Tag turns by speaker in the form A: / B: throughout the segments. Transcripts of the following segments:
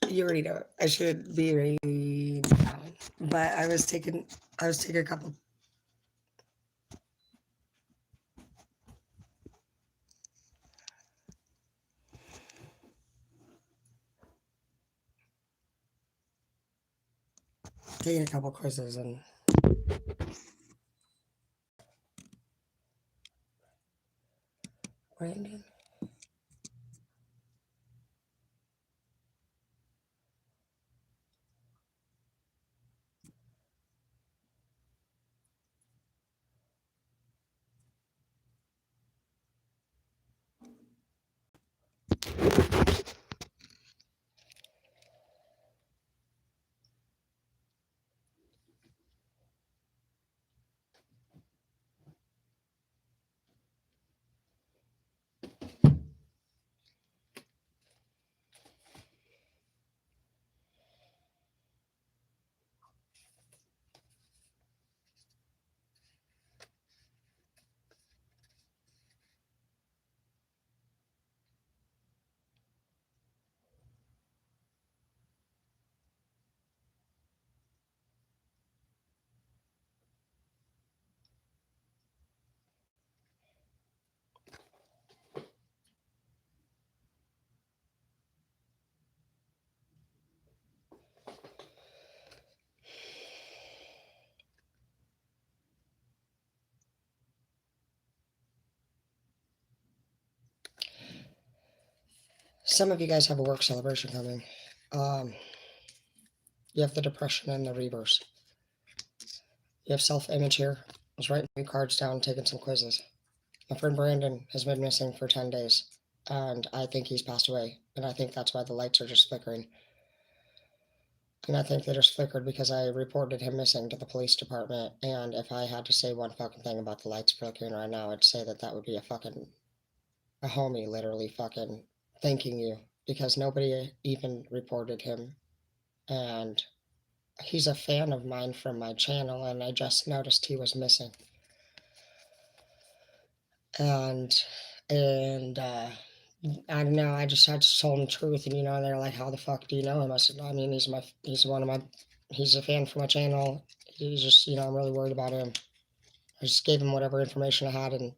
A: You already know. I should be ready now. But I was taking a couple. Taking a couple quizzes and Brandon. Some of you guys have a work celebration coming. You have the depression and the reverse. You have self-image here. I was writing a few cards down, taking some quizzes. My friend Brandon has been missing for 10 days, and I think he's passed away. And I think that's why the lights are just flickering. And I think they just flickered because I reported him missing to the police department. And if I had to say one fucking thing about the lights flickering right now, I'd say that would be a homie literally fucking thanking you, because nobody even reported him. And he's a fan of mine from my channel, and I just noticed he was missing. And I don't know, I just had to tell him the truth, and they're like, how the fuck do you know him? I said, I mean, he's a fan for my channel. He's just, I'm really worried about him. I just gave him whatever information I had, and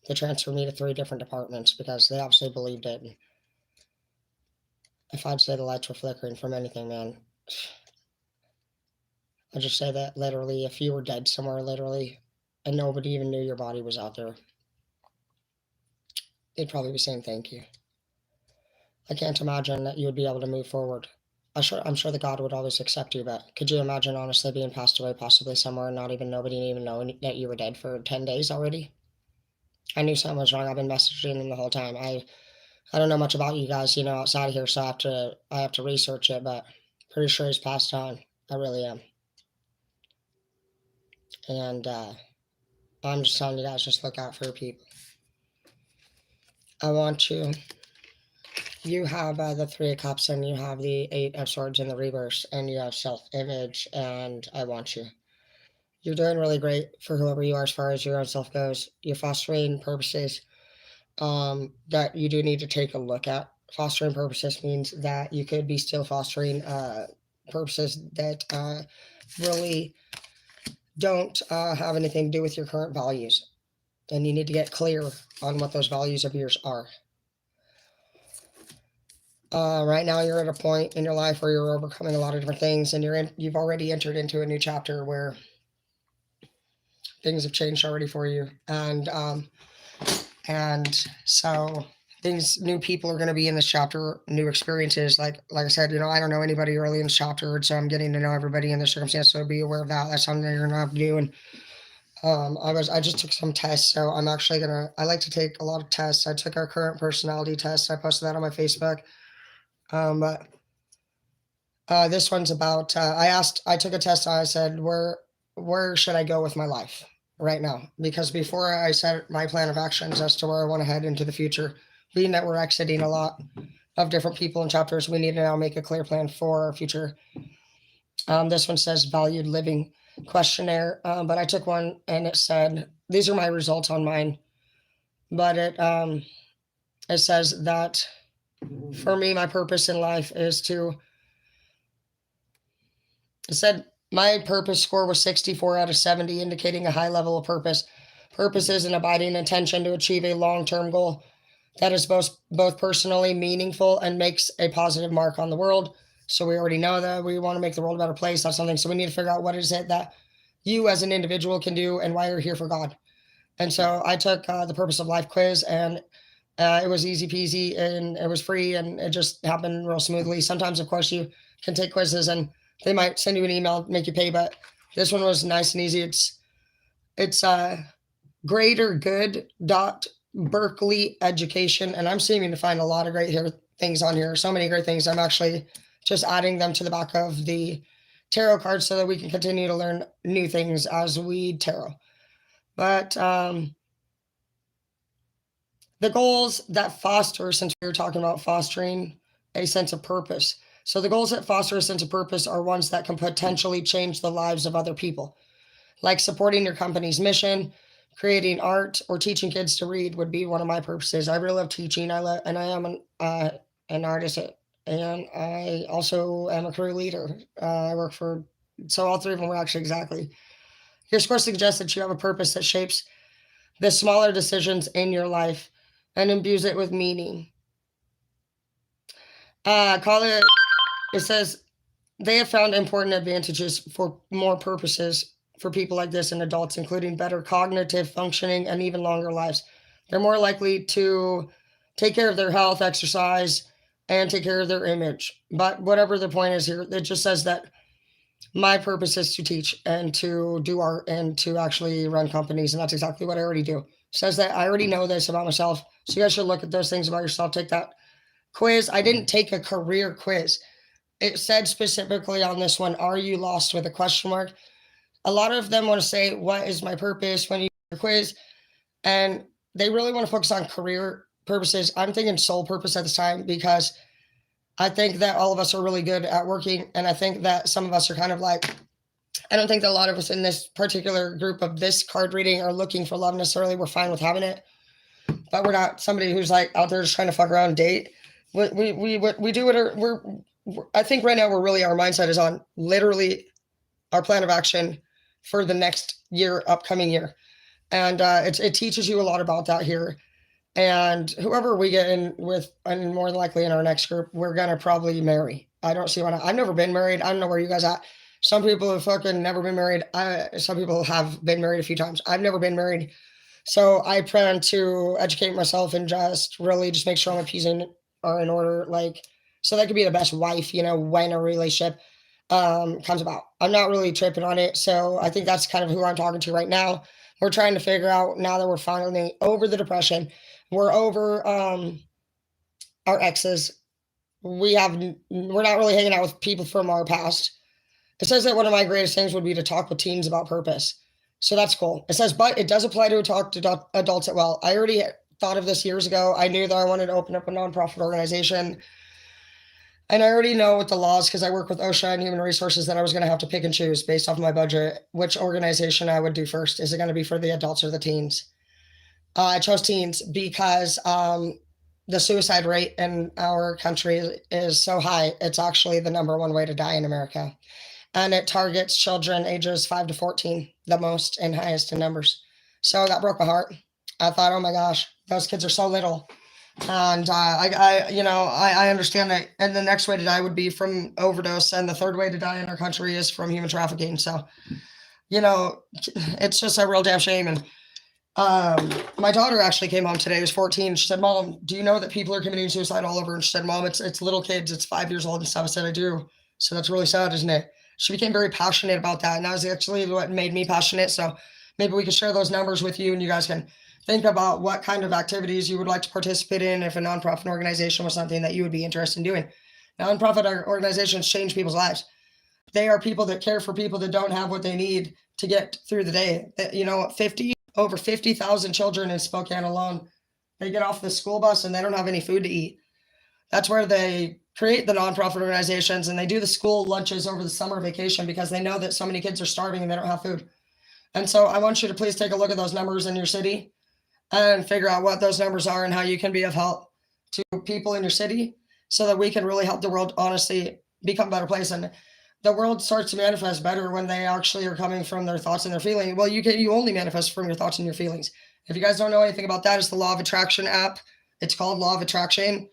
A: they transferred me to 3 different departments because they obviously believed it. And if I'd say the lights were flickering from anything, man, I'd just say that literally if you were dead somewhere, literally, and nobody even knew your body was out there, they'd probably be saying thank you. I can't imagine that you would be able to move forward. I'm sure that God would always accept you, but could you imagine honestly being passed away possibly somewhere and nobody even knowing that you were dead for 10 days already? I knew something was wrong. I've been messaging him the whole time. I don't know much about you guys, outside of here, so I have to research it, but pretty sure he's passed on. I really am. And I'm just telling you guys, just look out for your people. I want you have the 3 of Cups, and you have the 8 of Swords in the reverse, and you have self-image, and I want you. You're doing really great for whoever you are as far as your own self goes. Your fostering purposes, that you do need to take a look at. Fostering purposes means that you could be still fostering purposes that really don't have anything to do with your current values. And you need to get clear on what those values of yours are. Right now you're at a point in your life where you're overcoming a lot of different things, and you've already entered into a new chapter where things have changed already for you. And so new people are going to be in this chapter, new experiences. Like I said, I don't know anybody early in this chapter, so I'm getting to know everybody in this circumstance. So be aware of that. That's something you're going to have to do. And I just took some tests, so I'm actually I like to take a lot of tests. I took our current personality test. I posted that on my Facebook. But this one's about, I took a test. I said, where should I go with my life right now? Because before I set my plan of actions as to where I want to head into the future, being that we're exiting a lot of different people and chapters, we need to now make a clear plan for our future. This one says valued living questionnaire, but I took one and it said, these are my results on mine, but it says that for me, my purpose in life is to It said my purpose score was 64 out of 70, indicating a high level of purpose. Purpose is an abiding intention to achieve a long-term goal that is both personally meaningful and makes a positive mark on the world. So we already know that we want to make the world a better place. That's something. So we need to figure out what is it that you as an individual can do and why you're here for God. And so I took the Purpose of Life quiz, and it was easy peasy, and it was free, and it just happened real smoothly. Sometimes, of course, you can take quizzes and they might send you an email, make you pay, but this one was nice and easy. It's greater good dot Berkeley education, and I'm seeming to find a lot of great things on here. So many great things. I'm actually just adding them to the back of the tarot cards so that we can continue to learn new things as we tarot. But the goals that foster, since we were talking about fostering a sense of purpose. So the goals that foster a sense of purpose are ones that can potentially change the lives of other people, like supporting your company's mission, creating art, or teaching kids to read would be one of my purposes. I really love teaching. And I am an artist, and I also am a career leader. I work for, so all three of them were actually exactly. Your score suggests that you have a purpose that shapes the smaller decisions in your life and imbues it with meaning. It says they have found important advantages for more purposes for people like this and adults, including better cognitive functioning and even longer lives. They're more likely to take care of their health, exercise, and take care of their image. But whatever the point is here, it just says that my purpose is to teach and to do art and to actually run companies, and that's exactly what I already do. It says that I already know this about myself, so you guys should look at those things about yourself. Take that quiz. I didn't take a career quiz. It said specifically on this one, are you lost, with a question mark? A lot of them want to say, what is my purpose, when you do your quiz? And they really want to focus on career purposes. I'm thinking soul purpose at this time, because I think that all of us are really good at working. And I think that some of us are kind of like, I don't think that a lot of us in this particular group of this card reading are looking for love necessarily. We're fine with having it, but we're not somebody who's like out there just trying to fuck around and date. We do it. I think right now we're really, our mindset is on literally our plan of action for the next year, upcoming year. And it teaches you a lot about that here. And whoever we get in with, and more than likely in our next group, we're going to probably marry. I don't see why not. I've never been married. I don't know where you guys at. Some people have fucking never been married. Some people have been married a few times. I've never been married. So I plan to educate myself and just really just make sure my P's are in order. Like, so that could be the best wife, when a relationship comes about. I'm not really tripping on it. So I think that's kind of who I'm talking to right now. We're trying to figure out, now that we're finally over the depression, we're over our exes. We're not really hanging out with people from our past. It says that one of my greatest things would be to talk with teens about purpose. So that's cool. It says, but it does apply to talk to adults as well. I already thought of this years ago. I knew that I wanted to open up a nonprofit organization. And I already know with the laws, because I work with OSHA and Human Resources, that I was going to have to pick and choose based off my budget which organization I would do first. Is it going to be for the adults or the teens? I chose teens because the suicide rate in our country is so high. It's actually the number one way to die in America. And it targets children ages 5 to 14 the most and highest in numbers. So that broke my heart. I thought, oh my gosh, those kids are so little. And I understand that. And the next way to die would be from overdose. And the third way to die in our country is from human trafficking. So, it's just a real damn shame. And my daughter actually came home today. She was 14. She said, Mom, do you know that people are committing suicide all over? And she said, Mom, it's little kids. It's 5 years old and stuff. I said, I do. So that's really sad, isn't it? She became very passionate about that. And that was actually what made me passionate. So maybe we could share those numbers with you, and you guys can think about what kind of activities you would like to participate in if a nonprofit organization was something that you would be interested in doing. Nonprofit organizations change people's lives. They are people that care for people that don't have what they need to get through the day. Over 50,000 children in Spokane alone, they get off the school bus and they don't have any food to eat. That's where they create the nonprofit organizations, and they do the school lunches over the summer vacation because they know that so many kids are starving and they don't have food. And so I want you to please take a look at those numbers in your city and figure out what those numbers are and how you can be of help to people in your city so that we can really help the world honestly become a better place. And the world starts to manifest better when they actually are coming from their thoughts and their feelings. Well, you only manifest from your thoughts and your feelings. If you guys don't know anything about that, it's the Law of Attraction app. It's called Law of Attraction.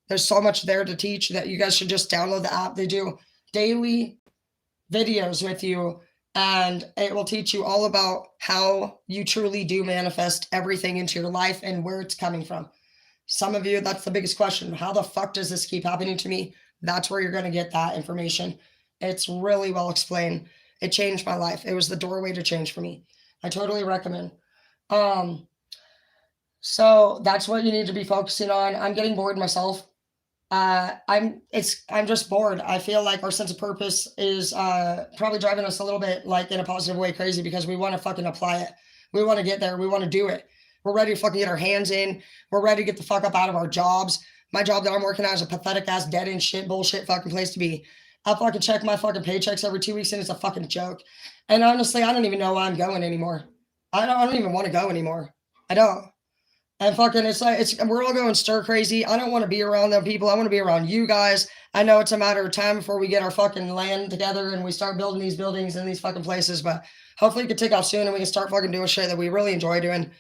A: There's so much there to teach that you guys should just download the app. They do daily videos with you, and it will teach you all about how you truly do manifest everything into your life and where it's coming from. Some of you, that's the biggest question. How the fuck does this keep happening to me? That's where you're going to get that information. It's really well explained. It changed my life. It was the doorway to change for me. I totally recommend. So that's what you need to be focusing on. I'm getting bored myself. I'm just bored. I feel like our sense of purpose is probably driving us a little bit like in a positive way crazy because we want to fucking apply it. We want to get there. We want to do it. We're ready to fucking get our hands in. We're ready to get the fuck up out of our jobs. My job that I'm working at is a pathetic ass dead end shit bullshit fucking place to be. I fucking check my fucking paychecks every 2 weeks and it's a fucking joke. And honestly, I don't even know why I'm going anymore. I don't even want to go anymore. I don't. And fucking, it's like, we're all going stir crazy. I don't want to be around them people. I want to be around you guys. I know it's a matter of time before we get our fucking land together and we start building these buildings in these fucking places. But hopefully it can take off soon and we can start fucking doing shit that we really enjoy doing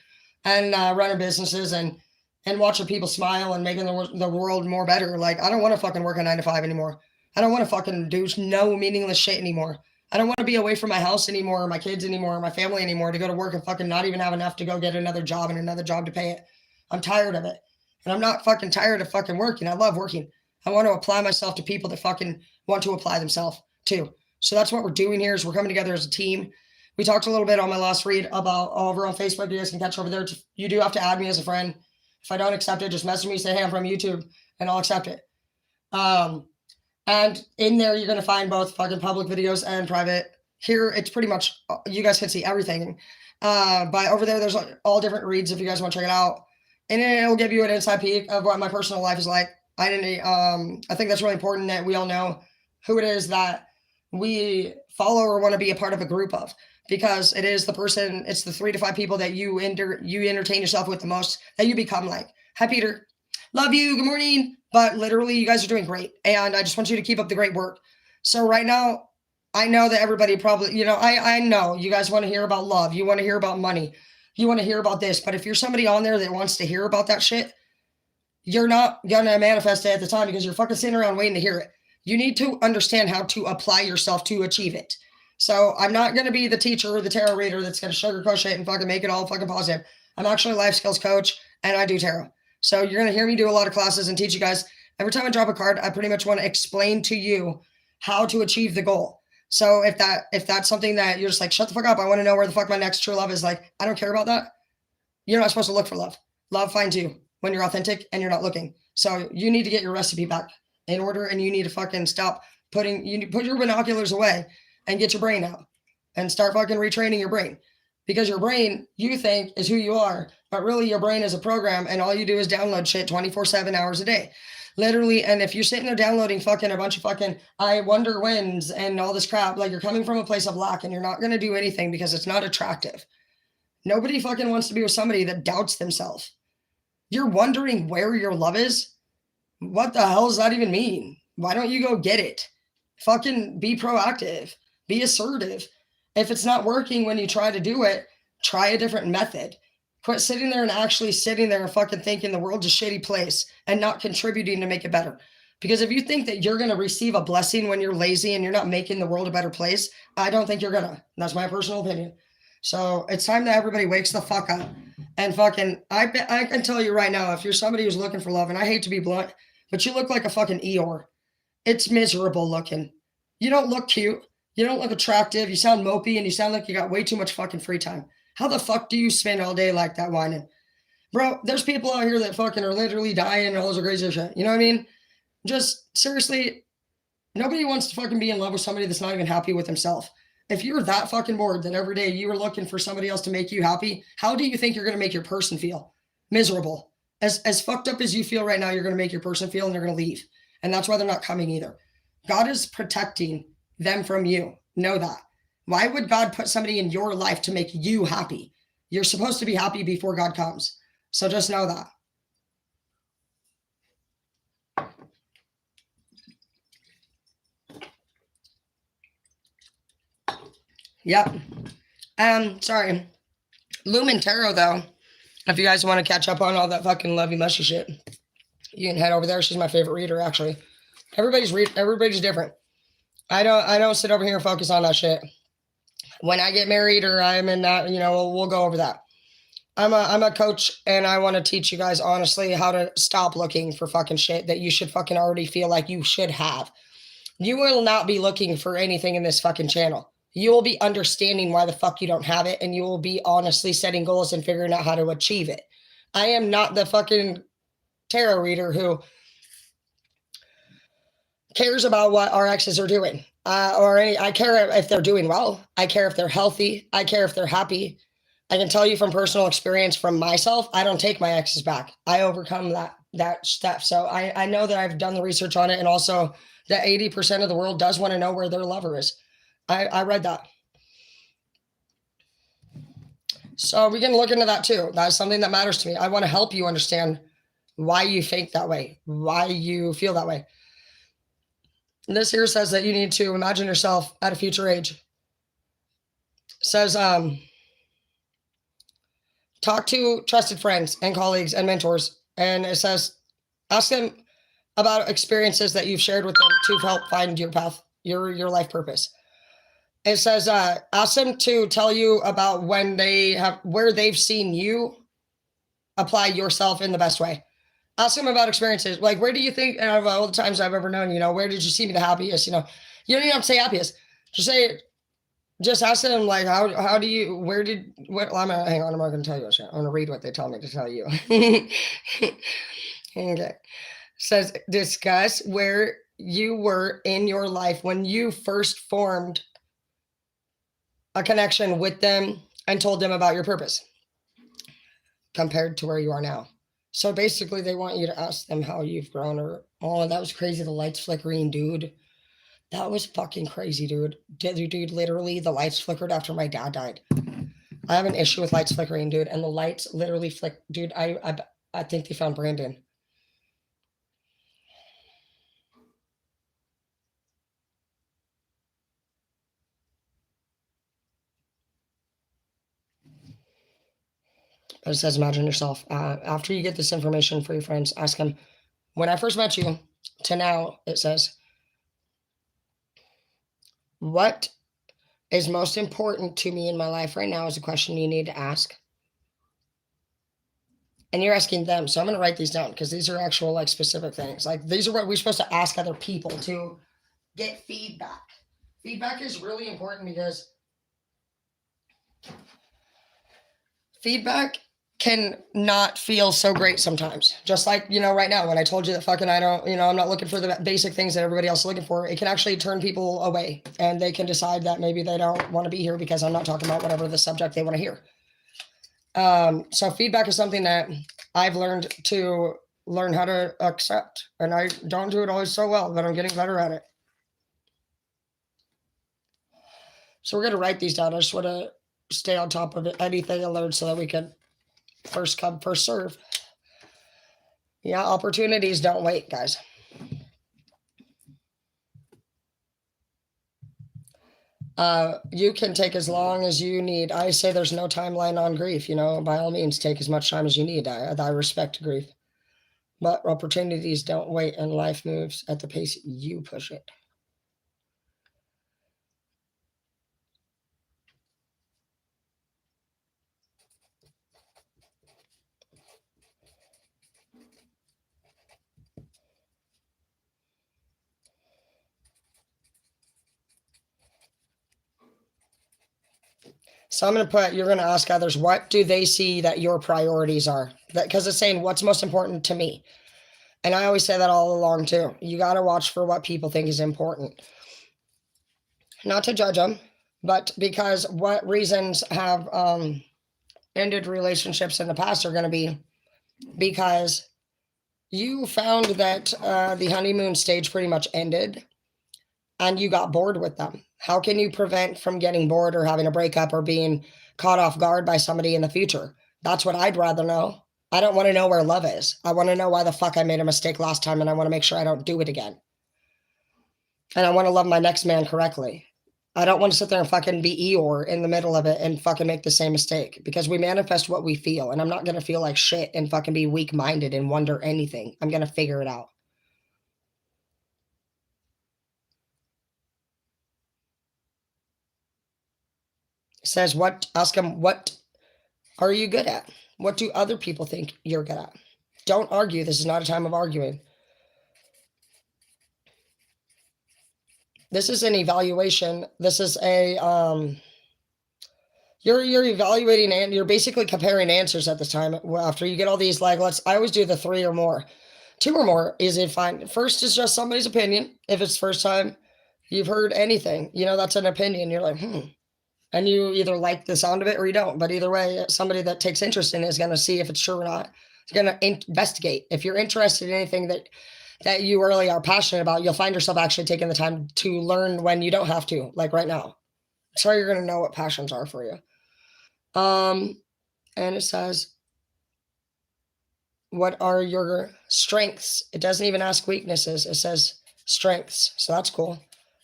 A: and running businesses and watching people smile and making the world more better. Like, I don't want to fucking work a 9 to 5 anymore. I don't want to fucking do no meaningless shit anymore. I don't want to be away from my house anymore, or my kids anymore, or my family anymore to go to work and fucking not even have enough to go get another job and another job to pay it. I'm tired of it. And I'm not fucking tired of fucking working. I love working. I want to apply myself to people that fucking want to apply themselves too. So that's what we're doing here is we're coming together as a team. We talked a little bit on my last read about over on Facebook. You guys can catch over there. You do have to add me as a friend. If I don't accept it, just message me, say, hey, I'm from YouTube, and I'll accept it. And in there, you're going to find both fucking public videos and private. Here, it's pretty much, you guys can see everything. But over there, there's all different reads if you guys want to check it out. And it'll give you an inside peek of what my personal life is like. I think that's really important that we all know who it is that we follow or want to be a part of a group of. Because it is it's the 3 to 5 people that you entertain yourself with the most, that you become like. Hi, Peter. Love you. Good morning. But literally, you guys are doing great. And I just want you to keep up the great work. So right now, I know that everybody probably, I know you guys want to hear about love. You want to hear about money. You want to hear about this. But if you're somebody on there that wants to hear about that shit, you're not going to manifest it at the time because you're fucking sitting around waiting to hear it. You need to understand how to apply yourself to achieve it. So I'm not going to be the teacher or the tarot reader that's going to sugarcoat shit and fucking make it all fucking positive. I'm actually a life skills coach and I do tarot. So you're going to hear me do a lot of classes and teach you guys. Every time I drop a card, I pretty much want to explain to you how to achieve the goal. So if that's something that you're just like, shut the fuck up, I want to know where the fuck my next true love is, like, I don't care about that. You're not supposed to look for love. Love finds you when you're authentic and you're not looking. So you need to get your recipe back in order and you need to fucking stop put your binoculars away and get your brain out and start fucking retraining your brain. Because your brain, you think, is who you are, but really your brain is a program and all you do is download shit 24/7 hours a day. Literally, and if you're sitting there downloading fucking a bunch of fucking I wonder wins and all this crap, like you're coming from a place of lack and you're not going to do anything because it's not attractive. Nobody fucking wants to be with somebody that doubts themselves. You're wondering where your love is? What the hell does that even mean? Why don't you go get it? Fucking be proactive. Be assertive. If it's not working when you try to do it, try a different method. Quit sitting there and actually sitting there and fucking thinking the world's a shitty place and not contributing to make it better. Because if you think that you're going to receive a blessing when you're lazy and you're not making the world a better place, I don't think you're going to. That's my personal opinion. So it's time that everybody wakes the fuck up. And fucking, I can tell you right now, if you're somebody who's looking for love, and I hate to be blunt, but you look like a fucking Eeyore. It's miserable looking. You don't look cute. You don't look attractive. You sound mopey and you sound like you got way too much fucking free time. How the fuck do you spend all day like that whining? Bro, there's people out here that fucking are literally dying and all this crazy shit. You know what I mean? Just seriously, nobody wants to fucking be in love with somebody that's not even happy with himself. If you're that fucking bored that every day you are looking for somebody else to make you happy, how do you think you're going to make your person feel? Miserable. As fucked up as you feel right now, you're going to make your person feel and they're going to leave. And that's why they're not coming either. God is protecting them from you. Know that. Why would God put somebody in your life to make you happy? You're supposed to be happy before God comes. So just know that. Yep. Sorry. Lumen Tarot, though, if you guys want to catch up on all that fucking lovey mushy shit, you can head over there. She's my favorite reader, actually. Everybody's different. I don't sit over here and focus on that shit. When I get married or I'm in that, we'll go over that. I'm a coach, and I want to teach you guys honestly how to stop looking for fucking shit that you should fucking already feel like you should have. You will not be looking for anything in this fucking channel. You will be understanding why the fuck you don't have it, and you will be honestly setting goals and figuring out how to achieve it. I am not the fucking tarot reader who cares about what our exes are doing. I care if they're doing well. I care if they're healthy. I care if they're happy. I can tell you from personal experience from myself, I don't take my exes back. I overcome that step. So I know that I've done the research on it, and also that 80% of the world does want to know where their lover is. I read that. So we can look into that too. That's something that matters to me. I want to help you understand why you think that way, why you feel that way. This here says that you need to imagine yourself at a future age. It says, talk to trusted friends and colleagues and mentors. And it says, ask them about experiences that you've shared with them to help find your path, your life purpose. It says, ask them to tell you about where they've seen you apply yourself in the best way. Ask them about experiences. Like, where do you think, out of all the times I've ever known, where did you see me the happiest? You don't even have to say happiest. Just ask them, like, hang on, I'm not going to tell you shit. I'm going to read what they tell me to tell you. Okay. Says, discuss where you were in your life when you first formed a connection with them and told them about your purpose compared to where you are now. So basically they want you to ask them how you've grown, or, oh, that was crazy. The lights flickering, dude. That was fucking crazy, dude. Dude, literally the lights flickered after my dad died. I have an issue with lights flickering, dude. And the lights literally flick. Dude, I think they found Brandon. But it says, imagine yourself. After you get this information for your friends, ask them, when I first met you to now, it says, what is most important to me in my life right now is a question you need to ask. And you're asking them. So I'm going to write these down because these are actual, like, specific things. Like, these are what we're supposed to ask other people to get feedback. Feedback is really important because feedback can not feel so great sometimes. Just like, right now, when I told you that fucking I'm not looking for the basic things that everybody else is looking for, it can actually turn people away, and they can decide that maybe they don't want to be here because I'm not talking about whatever the subject they want to hear. So feedback is something that I've learned how to accept, and I don't do it always so well, but I'm getting better at it. So we're going to write these down. I just want to stay on top of it, anything I learned, so that we can first come, first serve. Yeah, opportunities don't wait, guys. You can take as long as you need. I say there's no timeline on grief. By all means, take as much time as you need. I respect grief. But opportunities don't wait, and life moves at the pace you push it. So I'm going to put, you're going to ask others, what do they see that your priorities are? Because it's saying, what's most important to me? And I always say that all along too. You got to watch for what people think is important. Not to judge them, but because what reasons have ended relationships in the past are going to be because you found that the honeymoon stage pretty much ended and you got bored with them. How can you prevent from getting bored or having a breakup or being caught off guard by somebody in the future? That's what I'd rather know. I don't want to know where love is. I want to know why the fuck I made a mistake last time, and I want to make sure I don't do it again. And I want to love my next man correctly. I don't want to sit there and fucking be Eeyore in the middle of it and fucking make the same mistake because we manifest what we feel. And I'm not going to feel like shit and fucking be weak minded and wonder anything. I'm going to figure it out. It says, ask them, what are you good at? What do other people think you're good at? Don't argue. This is not a time of arguing. This is an evaluation. This is a, you're evaluating and you're basically comparing answers at this time. After you get all these, like, I always do the 3 or more. 2 or more is fine. First is just somebody's opinion. If it's first time you've heard anything, that's an opinion. You're like, and you either like the sound of it or you don't. But either way, somebody that takes interest in it is going to see if it's true or not. It's going to investigate. If you're interested in anything that you really are passionate about, you'll find yourself actually taking the time to learn when you don't have to, like right now. So you're going to know what passions are for you. And it says, what are your strengths? It doesn't even ask weaknesses. It says strengths. So that's cool.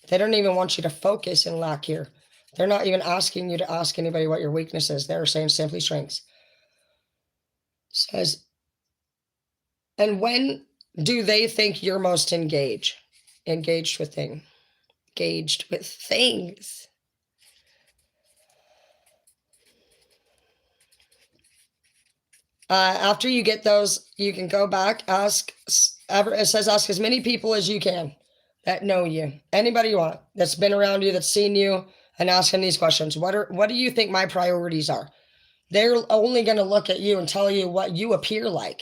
A: They don't even want you to focus in lack here. They're not even asking you to ask anybody what your weakness is. They're saying simply strengths. It says, and when do they think you're most engaged? Engaged with things. Engaged with things. After you get those, you can go back, it says ask as many people as you can that know you. Anybody you want, that's been around you, that's seen you, and ask them these questions. What do you think my priorities are? They're only going to look at you and tell you what you appear like.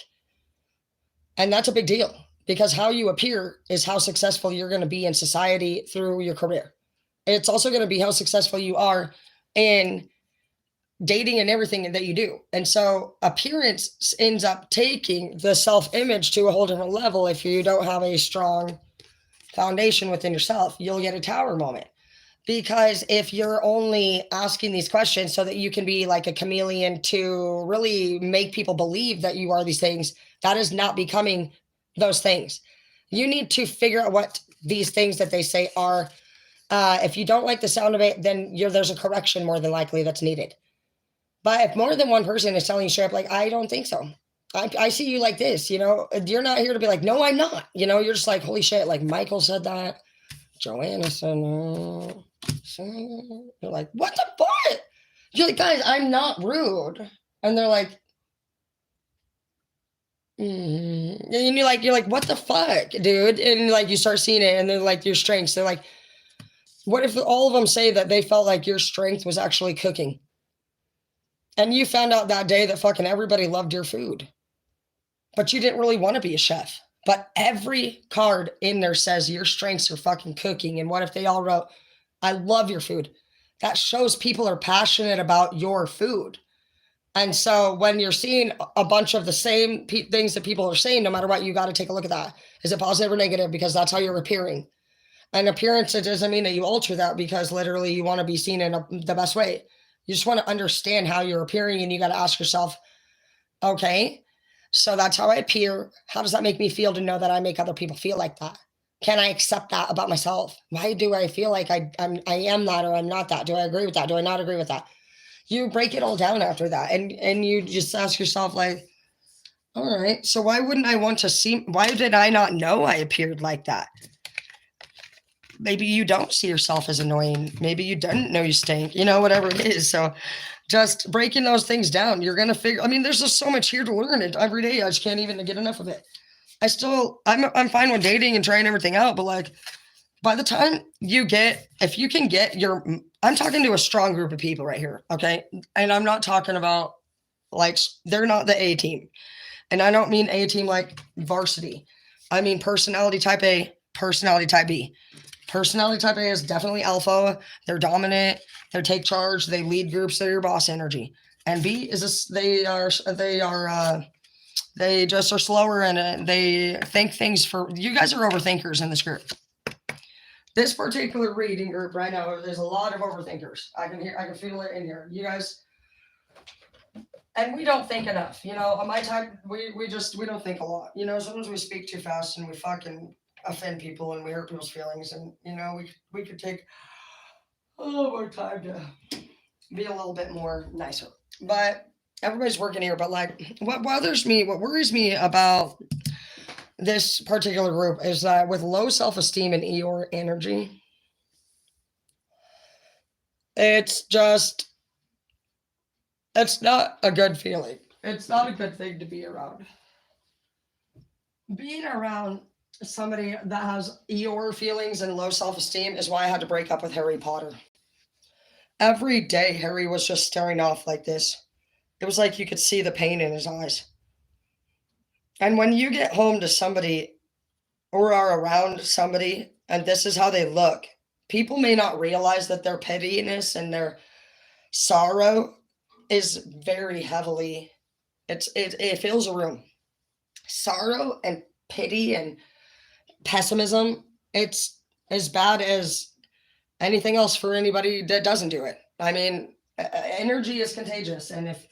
A: And that's a big deal because how you appear is how successful you're going to be in society through your career. It's also going to be how successful you are in dating and everything that you do. And so appearance ends up taking the self-image to a whole different level. If you don't have a strong foundation within yourself, you'll get a tower moment. Because if you're only asking these questions so that you can be like a chameleon to really make people believe that you are these things, that is not becoming those things. You need to figure out what these things that they say are. If you don't like the sound of it, then there's a correction more than likely that's needed. But if more than one person is telling you straight up, like, I don't think so. I see you like this, you're not here to be like, no, I'm not. You're just like, holy shit, like Michael said that. Joanna said, no. You're like, what the fuck? You're like, guys, I'm not rude. And they're like, and you're like, what the fuck, dude? And like, you start seeing it and they're like, your strengths. They're like, what if all of them say that they felt like your strength was actually cooking? And you found out that day that fucking everybody loved your food, but you didn't really want to be a chef. But every card in there says your strengths are fucking cooking. And what if they all wrote, I love your food? That shows people are passionate about your food. And so when you're seeing a bunch of the same things that people are saying, no matter what, you got to take a look at that. Is it positive or negative? Because that's how you're appearing. And appearance, it doesn't mean that you alter that because literally you want to be seen in the best way. You just want to understand how you're appearing and you got to ask yourself, okay, so that's how I appear. How does that make me feel to know that I make other people feel like that? Can I accept that about myself? Why do I feel like I am that or I'm not that? Do I agree with that? Do I not agree with that? You break it all down after that. And you just ask yourself like, all right, so why wouldn't I want to see, why did I not know I appeared like that? Maybe you don't see yourself as annoying. Maybe you didn't know you stink, whatever it is. So just breaking those things down, you're going to figure, there's just so much here to learn it every day. I just can't even get enough of it. I'm fine with dating and trying everything out, but like by the time if you can get I'm talking to a strong group of people right here. Okay. And I'm not talking about like, they're not the A team. And I don't mean A team like varsity. I mean personality type A, personality type B. Personality type A is definitely alpha. They're dominant. They take charge. They lead groups. They're your boss energy. And B is they just are slower and they think things you guys are overthinkers in this group. This particular reading group right now, there's a lot of overthinkers. I can feel it in here. You guys, and we don't think enough. On my type, we don't think a lot. Sometimes we speak too fast and we fucking offend people and we hurt people's feelings. And we could take a little more time to be a little bit more nicer. But everybody's working here. But like, what worries me about this particular group is that with low self-esteem and Eeyore energy, it's just, it's not a good feeling. It's not a good thing to be around. Being around somebody that has Eeyore feelings and low self-esteem is why I had to break up with Harry Potter. Every day, Harry was just staring off like this. It was like you could see the pain in his eyes. And when you get home to somebody or are around somebody and this is how they look, people may not realize that their pettiness and their sorrow is very heavily, it fills a room. Sorrow and pity and pessimism, it's as bad as anything else for anybody that doesn't do it. I mean, energy is contagious, and if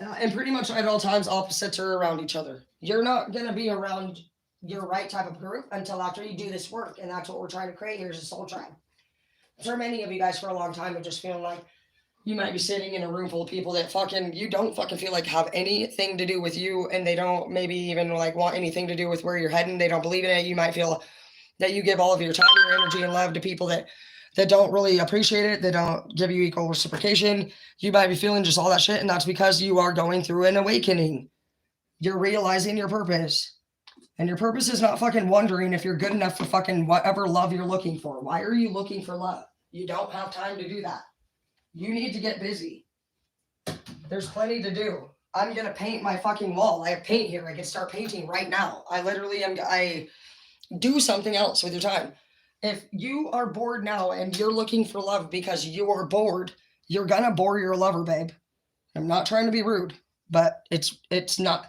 A: and pretty much at all times opposites are around each other. You're not going to be around your right type of group until after you do this work, and that's what we're trying to create here is a soul tribe. I'm sure many of you guys for a long time have just feeling like you might be sitting in a room full of people that you don't fucking feel like have anything to do with you, and they don't maybe even like want anything to do with where you're heading. They don't believe in it. You might feel that you give all of your time, your energy, and love to people that don't really appreciate it. They don't give you equal reciprocation. You might be feeling just all that shit, and that's because you are going through an awakening. You're realizing your purpose. And your purpose is not fucking wondering if you're good enough for fucking whatever love you're looking for. Why are you looking for love? You don't have time to do that. You need to get busy. There's plenty to do. I'm going to paint my fucking wall. I have paint here. I can start painting right now. I do something else with your time. If you are bored now and you're looking for love because you are bored, you're going to bore your lover, babe. I'm not trying to be rude, but it's not.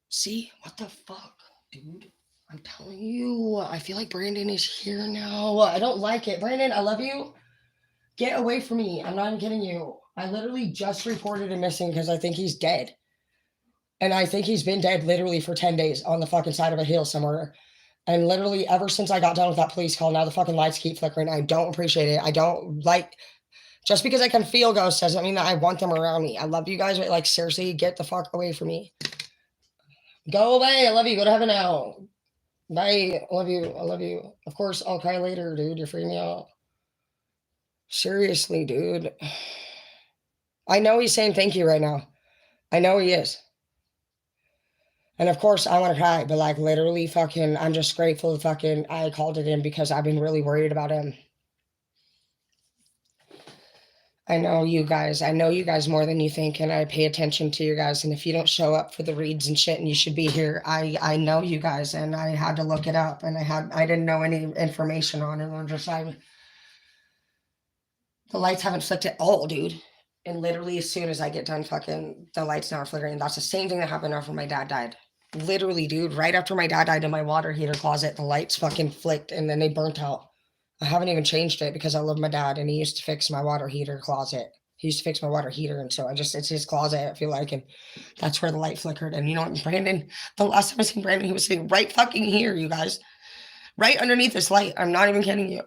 A: See, what the fuck, dude? I'm telling you, I feel like Brandon is here now. I don't like it. Brandon, I love you. Get away from me. I'm not even kidding you. I literally just reported him missing because I think he's dead. And I think he's been dead literally for 10 days on the fucking side of a hill somewhere. And literally ever since I got done with that police call, now the fucking lights keep flickering. I don't appreciate it. I don't like, just because I can feel ghosts doesn't mean that I want them around me. I love you guys, but like seriously, get the fuck away from me. Go away. I love you. Go to heaven now. Bye. I love you. I love you. Of course, I'll cry later, dude. You're freaking me out. Seriously, dude. I know he's saying thank you right now. I know he is. And of course, I want to cry, but like literally fucking, I'm just grateful fucking I called it in because I've been really worried about him. I know you guys more than you think, and I pay attention to you guys. And if you don't show up for the reads and shit and you should be here, I know you guys, and I had to look it up, and I didn't know any information on it. The lights haven't flicked at all, dude. And literally as soon as I get done fucking, the lights now are flickering. That's the same thing that happened after my dad died. Literally, dude, right after my dad died in my water heater closet, the lights fucking flicked and then they burnt out. I haven't even changed it because I love my dad and he used to fix my water heater closet. He used to fix my water heater, and so it's his closet, I feel like, and that's where the light flickered. And you know what, Brandon, the last time I seen Brandon, he was sitting right fucking here, you guys. Right underneath this light. I'm not even kidding you.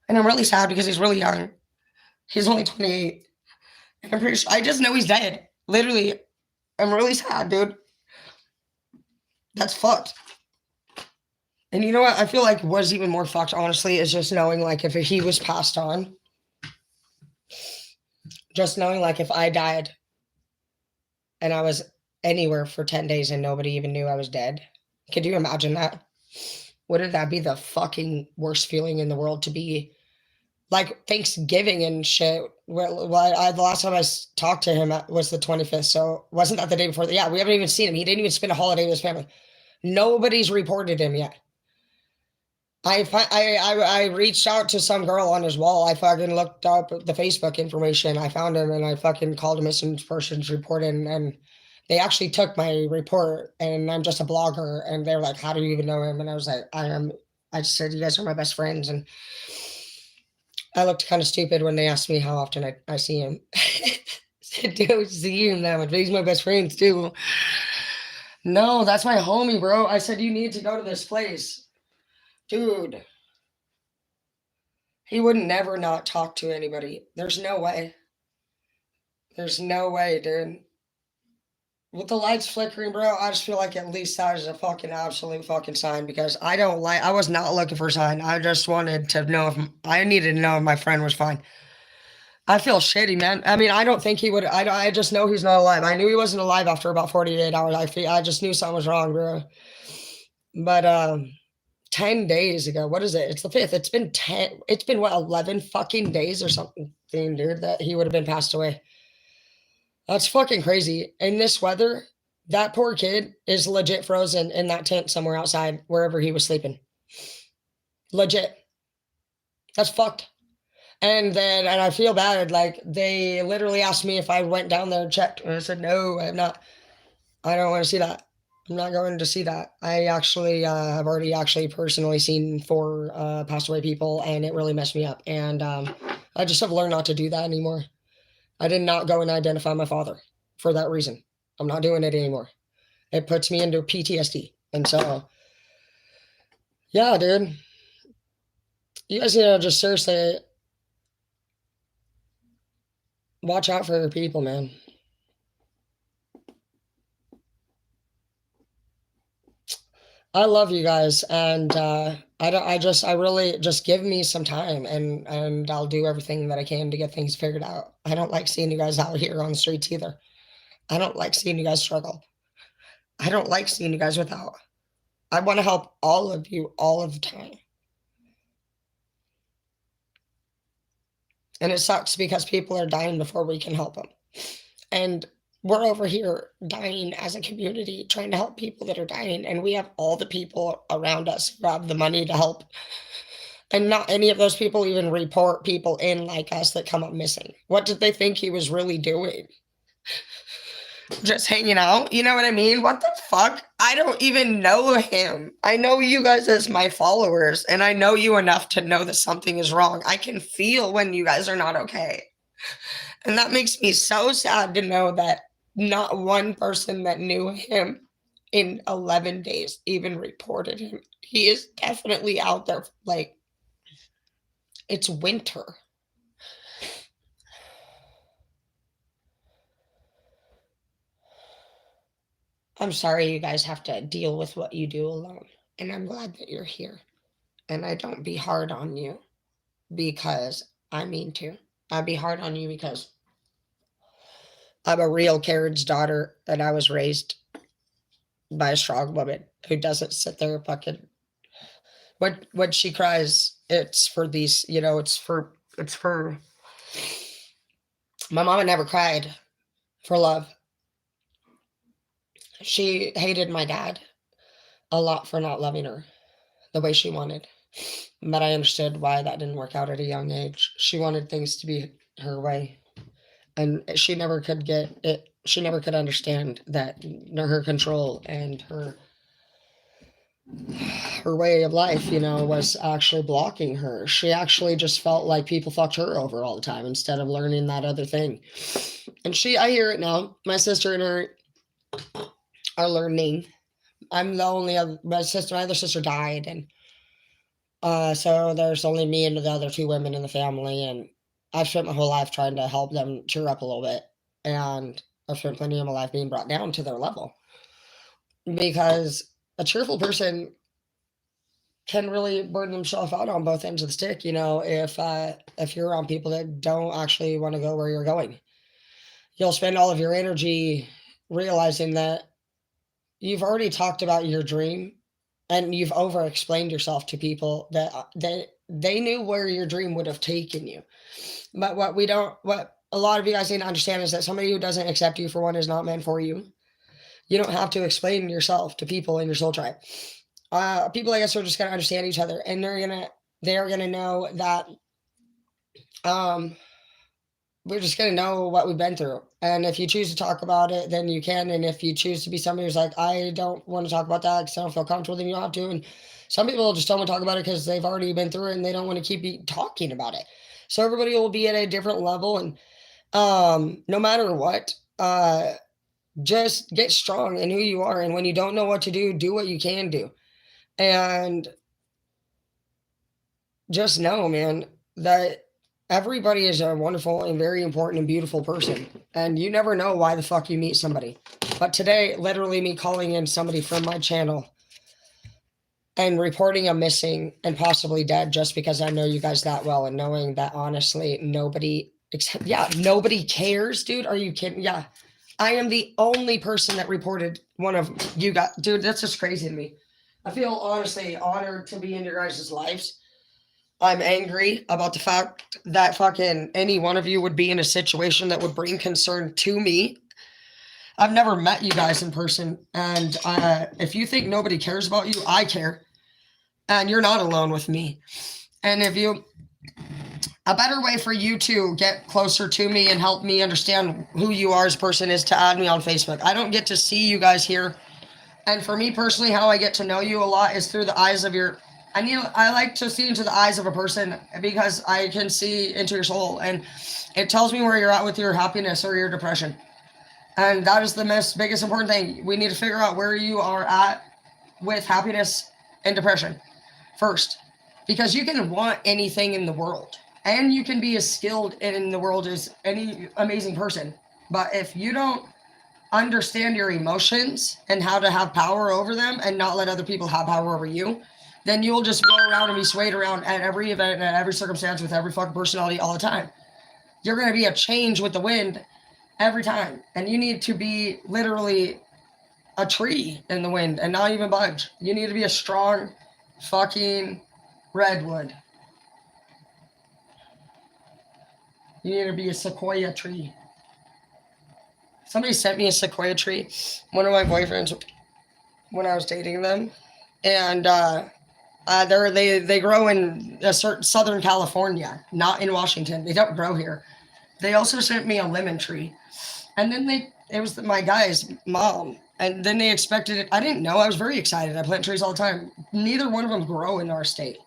A: And I'm really sad because he's really young. He's only 28. And I'm pretty sure, I just know he's dead. Literally, I'm really sad, dude. That's fucked. And you know what? I feel like what's even more fucked, honestly, is just knowing, like, if he was passed on. Just knowing, like, if I died and I was anywhere for 10 days and nobody even knew I was dead. Could you imagine that? Wouldn't that be the fucking worst feeling in the world to be? Like, Thanksgiving and shit. The last time I talked to him was the 25th, so wasn't that the day before? Yeah, we haven't even seen him. He didn't even spend a holiday with his family. Nobody's reported him yet. I reached out to some girl on his wall. I fucking looked up the Facebook information. I found him and I fucking called a missing persons report in, and they actually took my report, and I'm just a blogger, and they were like, how do you even know him? And I was like, I just said, you guys are my best friends. And I looked kind of stupid when they asked me how often I see him. I said, dude, see him that much, but he's my best friends too. No, that's my homie, bro. I said, you need to go to this place. Dude. He would never not talk to anybody. There's no way. There's no way, dude. With the lights flickering, bro, I just feel like at least that is a fucking absolute fucking sign because I was not looking for a sign. I just wanted to know if I needed to know if my friend was fine. I feel shitty, man. I mean, I don't think he would. I just know he's not alive. I knew he wasn't alive after about 48 hours. I just knew something was wrong, bro. But 10 days ago, what is it? It's the 5th. It's been what, 11 fucking days or something, dude, that he would have been passed away. That's fucking crazy. In this weather, that poor kid is legit frozen in that tent somewhere outside, wherever he was sleeping. Legit. That's fucked. And I feel bad. Like, they literally asked me if I went down there and checked. And I said, no, I'm not. I don't want to see that. I'm not going to see that. I actually have already actually personally seen 4 passed away people, and it really messed me up. And I just have learned not to do that anymore. I did not go and identify my father for that reason. I'm not doing it anymore. It puts me into PTSD. And so, yeah, dude. You guys need to just seriously watch out for your people, man. I love you guys, and I really just give me some time, and I'll do everything that I can to get things figured out. I don't like seeing you guys out here on the streets either. I don't like seeing you guys struggle. I don't like seeing you guys without. I want to help all of you all of the time. And it sucks because people are dying before we can help them. And we're over here dying as a community, trying to help people that are dying. And we have all the people around us who have the money to help. And not any of those people even report people in like us that come up missing. What did they think he was really doing? Just hanging out? You know what I mean? What the fuck? I don't even know him. I know you guys as my followers, and I know you enough to know that something is wrong. I can feel when you guys are not okay. And that makes me so sad to know that not one person that knew him in 11 days even reported him. He is definitely out there. Like, it's winter. I'm sorry you guys have to deal with what you do alone. And I'm glad that you're here. And I don't be hard on you because I mean to. I'd be hard on you because I'm a real Karen's daughter and I was raised by a strong woman who doesn't sit there fucking when she cries, it's for these, it's for my mama never cried for love. She hated my dad a lot for not loving her the way she wanted. But I understood why that didn't work out at a young age. She wanted things to be her way. And she never could get it. She never could understand that her control and her way of life, was actually blocking her. She actually just felt like people fucked her over all the time instead of learning that other thing. And I hear it now. My sister and her are learning. I'm the only other, my other sister died, and so there's only me and the other 2 women in the family, and I've spent my whole life trying to help them cheer up a little bit, and I've spent plenty of my life being brought down to their level because a cheerful person can really burn themselves out on both ends of the stick, if you're around people that don't actually want to go where you're going. You'll spend all of your energy realizing that you've already talked about your dream and you've over explained yourself to people that they knew where your dream would have taken you. But what a lot of you guys need to understand is that somebody who doesn't accept you for one is not meant for you. You don't have to explain yourself to people in your soul tribe. People, I guess, are just going to understand each other, and they're going to know that we're just going to know what we've been through. And if you choose to talk about it, then you can. And if you choose to be somebody who's like, I don't want to talk about that because I don't feel comfortable, then you don't have to. And some people just don't want to talk about it because they've already been through it and they don't want to keep talking about it. So everybody will be at a different level. And no matter what, just get strong in who you are. And when you don't know what to do what you can do. And just know, man, that everybody is a wonderful and very important and beautiful person. And you never know why the fuck you meet somebody. But today, literally me calling in somebody from my channel and reporting a missing and possibly dead just because I know you guys that well and knowing that honestly nobody except nobody cares, dude. Are you kidding? Yeah. I am the only person that reported one of you guys. Dude, that's just crazy to me. I feel honestly honored to be in your guys' lives. I'm angry about the fact that fucking any one of you would be in a situation that would bring concern to me. I've never met you guys in person. And if you think nobody cares about you, I care. And you're not alone with me. And a better way for you to get closer to me and help me understand who you are as a person is to add me on Facebook. I don't get to see you guys here. And for me personally, how I get to know you a lot is through the eyes of I like to see into the eyes of a person because I can see into your soul and it tells me where you're at with your happiness or your depression. And that is the biggest important thing. We need to figure out where you are at with happiness and depression first, because you can want anything in the world and you can be as skilled in the world as any amazing person. But if you don't understand your emotions and how to have power over them and not let other people have power over you, then you'll just go around and be swayed around at every event, at every circumstance, with every fucking personality all the time. You're going to be a change with the wind every time. And you need to be literally a tree in the wind and not even budge. You need to be a strong fucking redwood. You need to be a sequoia tree. Somebody sent me a sequoia tree. One of my boyfriends, when I was dating them, and they grow in a certain Southern California, not in Washington. They don't grow here. They also sent me a lemon tree, and then it was my guy's mom, and then they expected it. I didn't know. I was very excited. I plant trees all the time. Neither one of them grow in our state.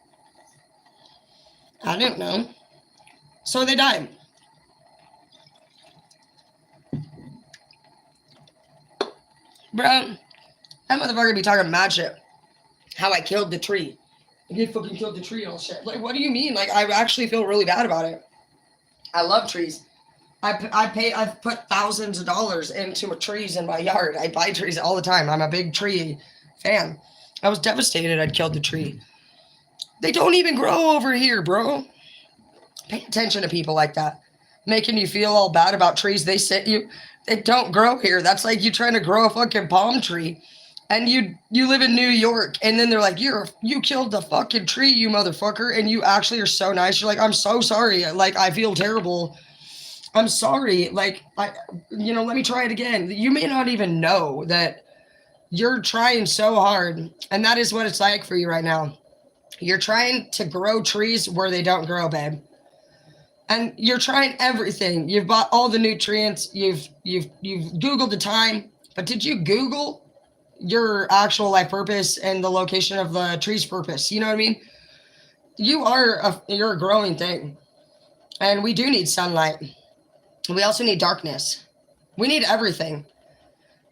A: I didn't know, so they died. Bro, that motherfucker be talking mad shit. How I killed the tree. He fucking killed the tree and all shit. Like, what do you mean? Like, I actually feel really bad about it. I love trees. I've put thousands of dollars into trees in my yard. I buy trees all the time. I'm a big tree fan. I was devastated I'd killed the tree. They don't even grow over here, bro. Pay attention to people like that. Making you feel all bad about trees. They don't grow here. That's like you trying to grow a fucking palm tree. And you live in New York, and then they're like, you killed the fucking tree, you motherfucker, and you actually are so nice. You're like, I'm so sorry. Like, I feel terrible. I'm sorry. Like, let me try it again. You may not even know that you're trying so hard, and that is what it's like for you right now. You're trying to grow trees where they don't grow, babe. And you're trying everything. You've bought all the nutrients. You've Googled the time, but did you Google your actual life purpose and the location of the tree's purpose? You know what I mean? You're a growing thing, and we do need sunlight. We also need darkness. We need everything.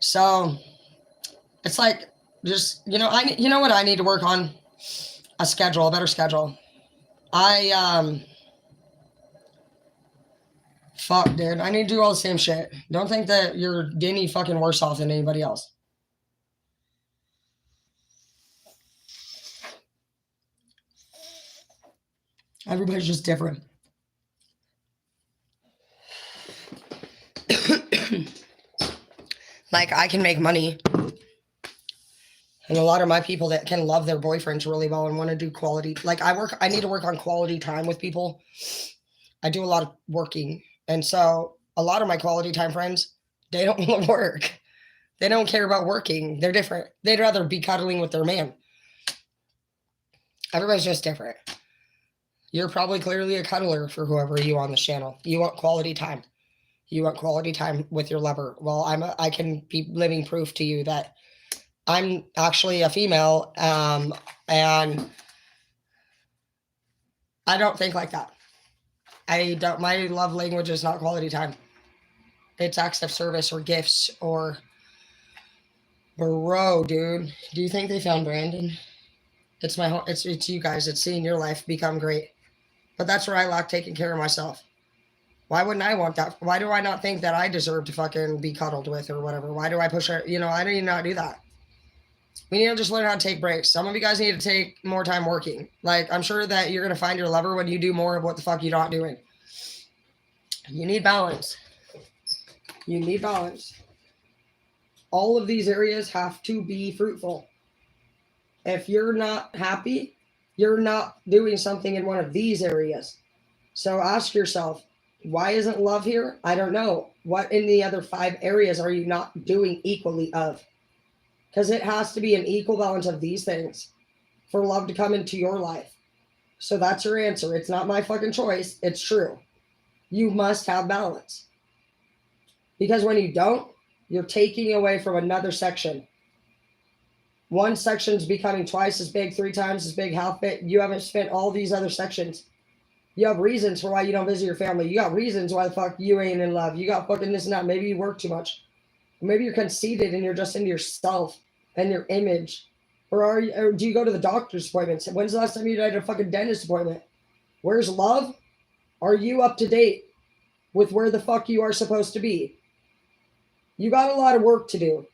A: So it's like, just, you know what I need to work on? A better schedule. Fuck, dude. I need to do all the same shit. Don't think that you're any fucking worse off than anybody else. Everybody's just different. Like, I can make money. And a lot of my people that can love their boyfriends really well and want to do quality. Like, I need to work on quality time with people. I do a lot of working. And so a lot of my quality time friends, they don't want to work. They don't care about working. They're different. They'd rather be cuddling with their man. Everybody's just different. You're probably clearly a cuddler for whoever you on this channel. You want quality time. You want quality time with your lover. Well, I can be living proof to you that I'm actually a female, and I don't think like that. My love language is not quality time. It's acts of service or gifts or, bro, dude. Do you think they found Brandon? It's you guys. It's seeing your life become great. But that's where I lack taking care of myself. Why wouldn't I want that? Why do I not think that I deserve to fucking be cuddled with or whatever? Why do I push her? You know, I need not do that. We need to just learn how to take breaks. Some of you guys need to take more time working. Like, I'm sure that you're going to find your lover when you do more of what the fuck you're not doing. You need balance. You need balance. All of these areas have to be fruitful. If you're not happy, you're not doing something in one of these areas. So ask yourself, why isn't love here? I don't know. What in the other 5 areas are you not doing equally of? Because it has to be an equal balance of these things for love to come into your life. So that's your answer. It's not my fucking choice. It's true. You must have balance. Because when you don't, you're taking away from another section. One section's becoming twice as big, 3 times as big. How fit? You haven't spent all these other sections. You have reasons for why you don't visit your family. You got reasons why the fuck you ain't in love. You got fucking this and that. Maybe you work too much. Maybe you're conceited and you're just into yourself and your image. Or do you go to the doctor's appointments? When's the last time you had a fucking dentist appointment? Where's love? Are you up to date with where the fuck you are supposed to be? You got a lot of work to do.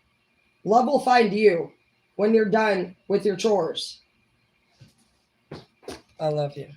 A: Love will find you when you're done with your chores. I love you.